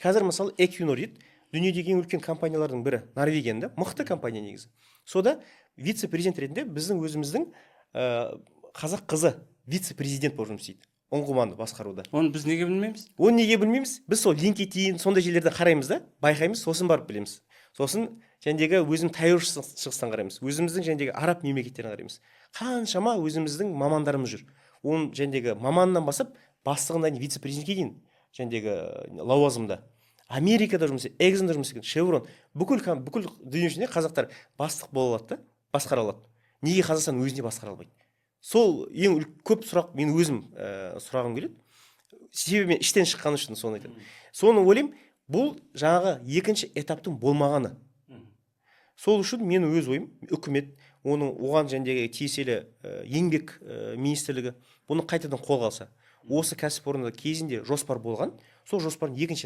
қазір мысалы Equinor дейді, дүниедегі ең үлкен компаниялардың бірі, Норвегияның, мықты компания негізі. Сода вице-президент ретінде біздің өзіміздің қазақ қызы вице-президент болып жұмыс істейді, ұңғыманы басқаруда. Оны біз неге білмейміз? Оны неге білмейміз? Біз сол LinkedIn сондай жерлерде қараймыз да, байқаймыз, сосын барып білеміз. Сосын жәндегі өзім таяу шығыстан қараймыз. Өзіміздің жәндегі араб мемлекеттерін қараймыз. Қаншама өзіміздің мамандарымыз жүр. Оның жәндегі маманынан басып, бастығынан вице-президентке дейін жәндегі лауазымда. Америкада жұмыс істейді, Exxonда жұмыс істейді, Chevron, бүкіл дүние жүзінде қазақтар бастық бола алады да, басқара алады. Неге Қазақстан өзіне басқара албайды? Сол ең көп сұрақ мен өзім сұрағым келеді. Себебі мен іштен шыққан үшін соны айтамын. Соны ойлаймын, бұл жаңағы екінші этаптың болмағаны. Сол үшін мен өз ойым, үкімет, оған жәндегі тиесілі еңбек министрлігі бұны қайтадан қолға алса, осы кәсіпорында кезінде жоспар болған, сол жоспардың екінші этапы